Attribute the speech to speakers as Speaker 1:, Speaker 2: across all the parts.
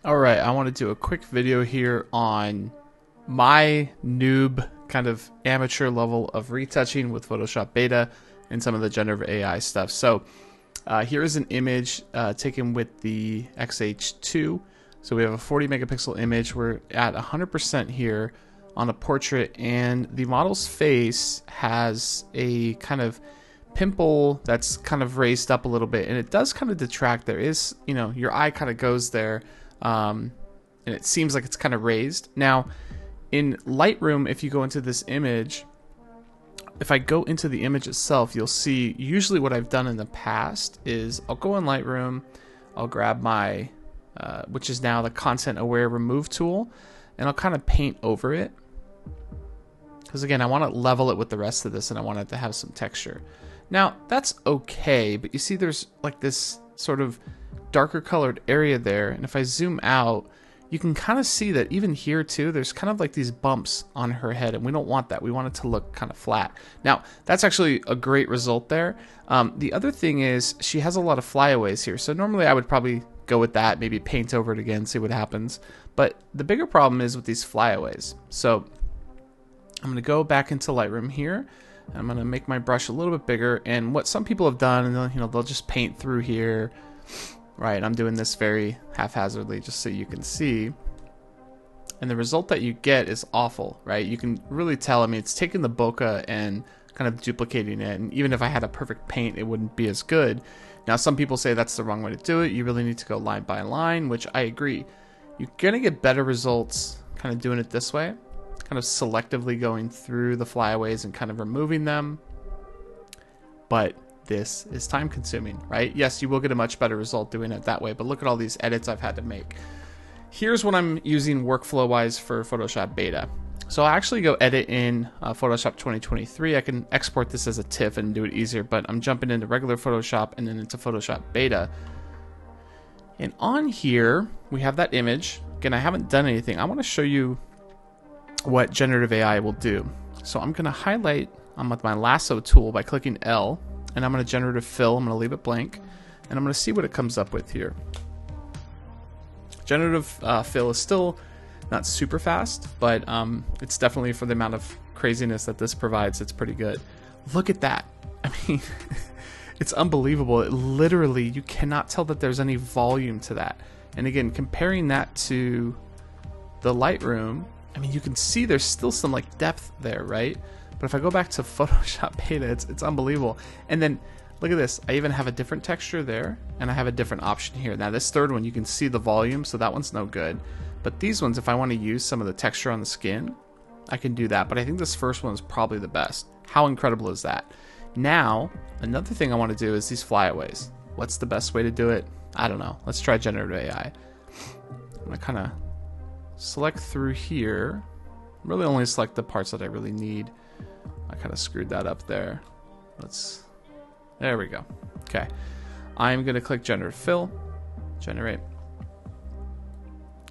Speaker 1: Alright, I want to do a quick video here on my noob kind of amateur level of retouching with Photoshop Beta and some of the generative AI stuff. So here is an image taken with the XH2. So we have a 40 megapixel image. We're at 100% here on a portrait, and the model's face has a kind of pimple that's kind of raised up a little bit, and it does kind of detract. There is, you know, your eye kind of goes there, and it seems like it's kind of raised. Now in Lightroom, if you go into this image, if I go into the image itself, you'll see usually what I've done in the past is I'll go in Lightroom, I'll grab my which is now the content aware remove tool, and I'll kind of paint over it, because again, I want to level it with the rest of this and I want it to have some texture. Now that's okay, but you see there's like this sort of darker colored area there, and if I zoom out, you can kind of see that even here too, there's kind of like these bumps on her head, and we don't want that. We want it to look kind of flat. Now that's actually a great result there. The other thing is she has a lot of flyaways here, so normally I would probably go with that, maybe paint over it again, see what happens. But the bigger problem is with these flyaways. So I'm going to go back into Lightroom here, and I'm going to make my brush a little bit bigger. And what some people have done, and they'll just paint through here, right? I'm doing this very haphazardly just so you can see. And the result that you get is awful, right? You can really tell. I mean, it's taking the bokeh and kind of duplicating it. And even if I had a perfect paint, it wouldn't be as good. Now, some people say that's the wrong way to do it. You really need to go line by line, which I agree. You're going to get better results kind of doing it this way, kind of selectively going through the flyaways and kind of removing them. But this is time consuming, right? Yes, you will get a much better result doing it that way, but look at all these edits I've had to make. Here's what I'm using workflow wise for Photoshop Beta. So I actually go edit in Photoshop 2023. I can export this as a TIFF and do it easier, but I'm jumping into regular Photoshop and then into Photoshop Beta. And on here, we have that image. Again, I haven't done anything. I want to show you what generative AI will do. So I'm going to highlight with my lasso tool by clicking L, and I'm going to generative fill. I'm going to leave it blank, and I'm going to see what it comes up with here. Generative fill is still not super fast, but it's definitely, for the amount of craziness that this provides, it's pretty good. Look at that. I mean, it's unbelievable. It literally, you cannot tell that there's any volume to that. And again, comparing that to the Lightroom, I mean, you can see there's still some like depth there, right? But if I go back to Photoshop Beta, it's unbelievable. And then look at this. I even have a different texture there, and I have a different option here. Now this third one, you can see the volume, so that one's no good. But these ones, if I want to use some of the texture on the skin, I can do that. But I think this first one is probably the best. How incredible is that? Now, another thing I want to do is these flyaways. What's the best way to do it? I don't know. Let's try generative AI. I'm going to kind of select through here. Really only select the parts that I really need. I kind of screwed that up there. There we go. Okay. I'm going to click generative fill, generate.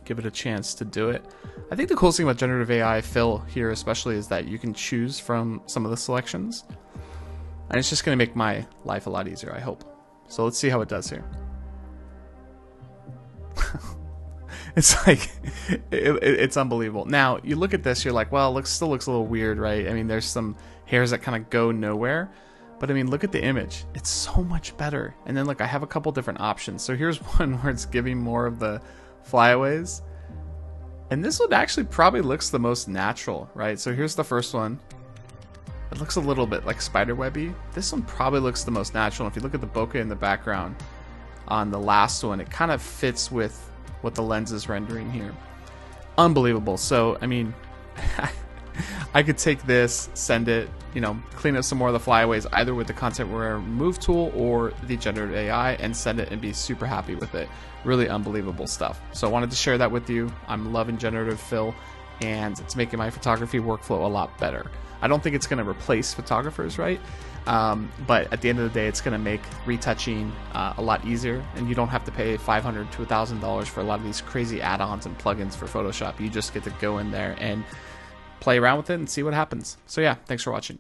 Speaker 1: Give it a chance to do it. I think the coolest thing about generative AI fill here especially is that you can choose from some of the selections, and it's just going to make my life a lot easier, I hope. So let's see how it does here. It's like it's unbelievable. Now you look at this, you're like, well, it still looks a little weird, right? I mean, there's some hairs that kind of go nowhere, but I mean, look at the image. It's so much better. And then look, I have a couple different options. So here's one where it's giving more of the flyaways, and this one actually probably looks the most natural, right? So here's the first one. It looks a little bit like spiderwebby. This one probably looks the most natural. If you look at the bokeh in the background on the last one, it kind of fits with what the lens is rendering here. Unbelievable. So I mean, I could take this, send it, clean up some more of the flyaways, either with the content aware remove tool or the generative AI, and send it and be super happy with it. Really unbelievable stuff. So I wanted to share that with you. I'm loving generative fill, and it's making my photography workflow a lot better. I don't think it's going to replace photographers, right? But at the end of the day, it's going to make retouching a lot easier, and you don't have to pay $500 to $1,000 for a lot of these crazy add-ons and plugins for Photoshop. You just get to go in there and play around with it and see what happens. So yeah, thanks for watching.